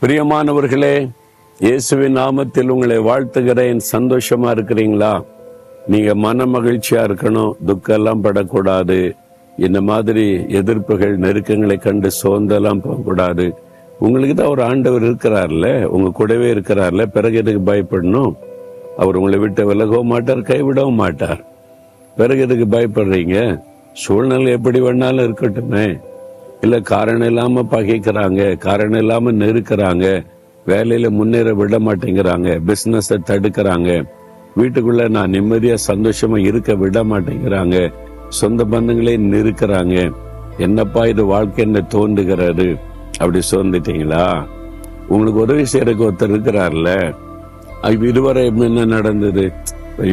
பிரியமானவர்களே, இயேசுவின் நாமத்தில் உங்களை வாழ்த்துகிறேன். சந்தோஷமா இருக்கிறீங்களா? நீங்க மன மகிழ்ச்சியா இருக்கணும், துக்கம் எல்லாம் படக்கூடாது. இந்த மாதிரி எதிர்ப்புகள் நெருக்கங்களை கண்டு சோர்ந்தெல்லாம் போகக்கூடாது. உங்களுக்கு தான் ஒரு ஆண்டவர் இருக்கிறார்ல, உங்க கூடவே இருக்கிறார்ல, பிறகு எதுக்கு பயப்படணும்? அவர் உங்களை விட்டு விலகவும் மாட்டார், கைவிடவும் மாட்டார். பிறகு எதுக்கு பயப்படுறீங்க? சூழ்நிலை எப்படி வேணாலும் இருக்கட்டுமே. இல்ல காரணம் இல்லாம பகைக்கிறாங்க, காரணம் இல்லாம நெருக்கிறாங்க, வேலையில முன்னேற விட மாட்டேங்கிறாங்க, பிசினஸ் தடுக்கிறாங்க, வீட்டுக்குள்ள நான் நிம்மதியா சந்தோஷமா இருக்க விட மாட்டேங்கிறாங்க, சொந்த பந்தங்களே நெருக்கிறாங்க. என்னப்பா இது வாழ்க்கை என்ன தோன்றுகிறது? அப்படி சோர்ந்துட்டீங்களா? உங்களுக்கு உதவி செய்யறதுக்கு ஒருத்தர் இருக்கிறார்ல. இதுவரை என்ன நடந்தது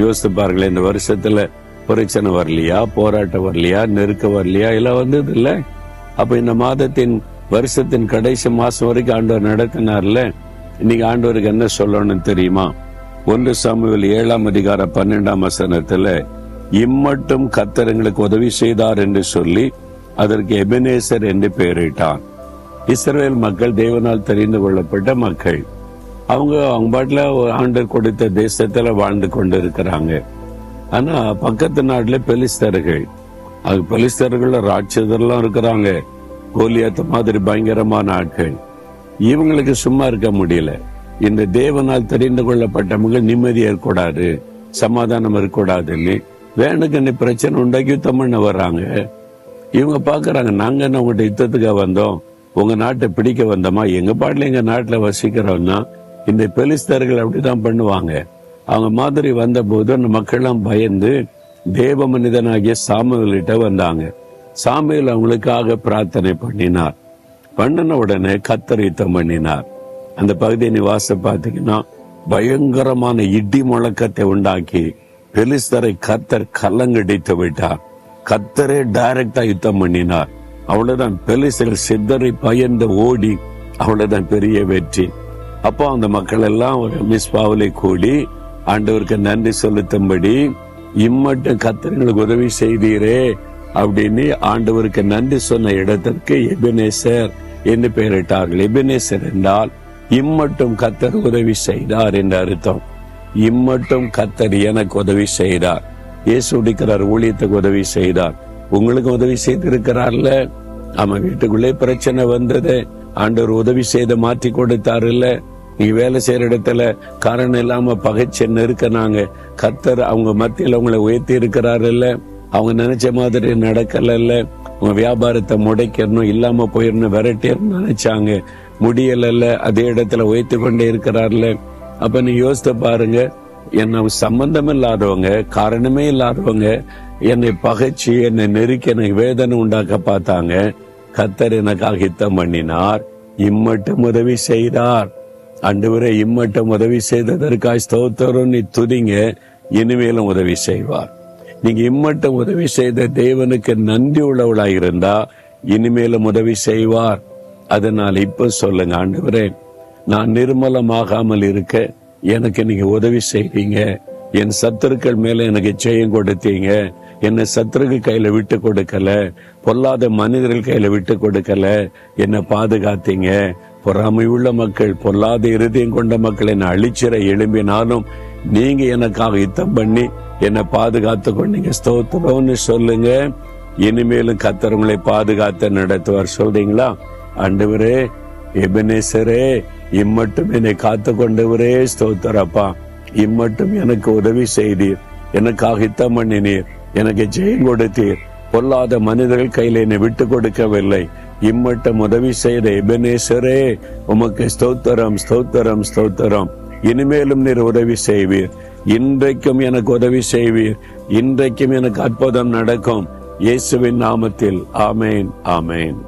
யோசித்து பாருங்களேன். இந்த வருஷத்துல பிரச்சனை வரலையா, போராட்டம் வரலையா, நெருக்க வரலையா, எல்லாம் வந்தது இல்ல. அப்ப இந்த மாதத்தின் வருஷத்தின் கடைசி மாசம் வரைக்கும் ஆண்டவர் நடத்தினார்ல. இன்னைக்கு ஆண்டவருக்கு என்ன சொல்லணும்னு தெரியுமா? 1 சாமுவேல் 7:12 இம்மட்டும் கர்த்தர் எங்களுக்கு உதவி செய்தார் என்று சொல்லி அதற்கு எபெனேசர் என்று பெயரிட்டான். இஸ்ரவேல் மக்கள் தேவனால் தெரிந்து கொள்ளப்பட்ட மக்கள். அவங்க பாட்டுல ஆண்டவர் கொடுத்த தேசத்துல வாழ்ந்து கொண்டு இருக்கிறாங்க. ஆனா பக்கத்து நாட்டுல பெலிஸ்தர்கள், அது பெலிஸ்தர்கள் ராட்சதெல்லாம் இருக்கிறாங்க, கோலியாத்த மாதிரி பயங்கரமான ஆட்கள். இவங்களுக்கு சும்மா இருக்க முடியல. இந்த தேவனால் தெரிந்து கொள்ளப்பட்டவங்க நிம்மதி இருக்கக்கூடாது, சமாதானம் இருக்கக்கூடாதுன்னு வேணுக்கு பிரச்சனை உண்டாக்கி யுத்தம் பண்ண வர்றாங்க. இவங்க பாக்குறாங்க, நாங்க என்ன உங்கள்கிட்ட யுத்தத்துக்காக வந்தோம், உங்க நாட்டை பிடிக்க வந்தோமா? எங்க பாட்டுல எங்க நாட்டுல வசிக்கிறோம்னா இந்த பெலிஸ்தர்கள் அப்படிதான் பண்ணுவாங்க. அவங்க மாதிரி வந்த போது அந்த மக்கள்லாம் பயந்து தேவ மனிதனாகிய சாமுவேல்கிட்ட வந்தாங்க. சாமுவேல் அவங்களுக்காக பிரார்த்தனை பண்ணினார். பண்ணின உடனே கர்த்தர் யுத்தம் பண்ணினார். அந்த பகுதியை நீ பார்த்தீங்கன்னா பயங்கரமான இடி முழக்கத்தை உண்டாக்கி பெலிஸ்தரை கர்த்தர் கல்லங்கடித்து விட்டார். கர்த்தரே டைரக்டா யுத்தம் பண்ணினார். அவ்வளவுதான், பெலிஸ்தர்கள் சித்தரை பயந்து ஓடி, அவ்வளவுதான் பெரிய வெற்றி. அப்போ அந்த மக்கள் எல்லாம் ஒரு மிஸ்பாவிலே கூடி ஆண்டவருக்கு நன்றி செலுத்தும்படி இம்மட்டும் கர்த்தர்களுக்கு உதவி செய்தீரே அப்படின்னு ஆண்டவருக்கு நன்றி சொன்ன இடத்திற்கு எபெனேசர் என்று பெயரிட்டார்கள். எபெனேசர் என்றால் இம்மட்டும் கர்த்தர் உதவி செய்தார் என்று அர்த்தம். இம்மட்டும் கர்த்தர் எனக்கு உதவி செய்தார். இயேசு இருக்கிறார், ஊழியத்துக்கு உதவி செய்தார். உங்களுக்கு உதவி செய்திருக்கிறார்ல. ஆமா, வீட்டுக்குள்ளே பிரச்சனை வந்தது, ஆண்டவர் உதவி செய்து மாற்றி கொடுத்தாரு இல்ல. நீங்க வேலை செய்யற இடத்துல காரணம் இல்லாம பகைச்ச நெருக்கினாங்க, கர்த்தர் அவங்க மத்தியில உங்களை உயர்த்தி இருக்கிறாரு இல்ல. அவங்க நினைச்ச மாதிரி நடக்கல இல்ல. உங்க வியாபாரத்தை முடைக்கணும், இல்லாம போயிடணும், விரட்டிடணும் நினைச்சாங்க, முடியல. அதே இடத்துல உயர்த்தி கொண்டே இருக்கிறார்ல. அப்ப நீ யோசித்து பாருங்க, என்ன சம்பந்தம் இல்லாதவங்க, காரணமே இல்லாதவங்க என்னை பகைச்சு என்னை நெருக்கி எனக்கு வேதனை உண்டாக்க பார்த்தாங்க. கர்த்தர் எனக்காக யுத்தம் பண்ணினார், இம்மட்டும் உதவி செய்தார். ஆண்டவரே, இம்மட்டும் உதவி செய்ததற்காக ஸ்தோத்திரம், நீ துதிங்க, இனிமேலும் உதவி செய்வார். நீங்க இம்மட்டும் உதவி செய்த தேவனுக்கு நன்றி உள்ளவளாக இருந்தா இனிமேலும் உதவி செய்வார். அதனால இப்ப சொல்லுங்க, ஆண்டவரே, நான் நிர்மலமாகாமல் இருக்க எனக்கு நீங்க உதவி செய்வீங்க. என் சத்துருக்கள் மேல எனக்கு ஜெயம் கொடுத்தீங்க. என்னை சத்துருக்கு கையில விட்டு கொடுக்கல, பொல்லாத மனிதர்கள் கையில விட்டு கொடுக்கல, என்னை பாதுகாத்தீங்க. பொறாமை உள்ள மக்கள், பொல்லாத இருதயம் கொண்ட மக்கள் என்னை அழிச்சிட எழும்பினாலும் நீங்க எனக்காக யுத்தம் பண்ணி என்னை பாதுகாத்து கொண்டீங்க. ஸ்தோத்திரம்னு சொல்லுங்க. இனிமேலும் கர்த்தர் உங்களை பாதுகாத்து நடத்துவார். சொல்றீங்களா? ஆண்டவரே, எபெனேசரே, இம்மட்டும் என்னை காத்து கொண்டவரே ஸ்தோத்திரப்பா. இம்மட்டும் எனக்கு உதவி செய்தீர், எனக்காக யுத்தம் பண்ணினீர், எனக்கு ஜெயம் கொடுத்தீர், பொல்லாத மனிதர்கள் கையில என்னை விட்டு கொடுக்கவில்லை. இம்மட்டும் உதவி செய்த எபெனேசரே, உமக்கு ஸ்தோத்திரம், ஸ்தோத்திரம், ஸ்தோத்திரம். இனிமேலும் நீர் உதவி செய்வீர். இன்றைக்கும் எனக்கு உதவி செய்வீர். இன்றைக்கும் எனக்கு அற்புதம் நடக்கும். இயேசுவின் நாமத்தில் ஆமேன், ஆமேன்.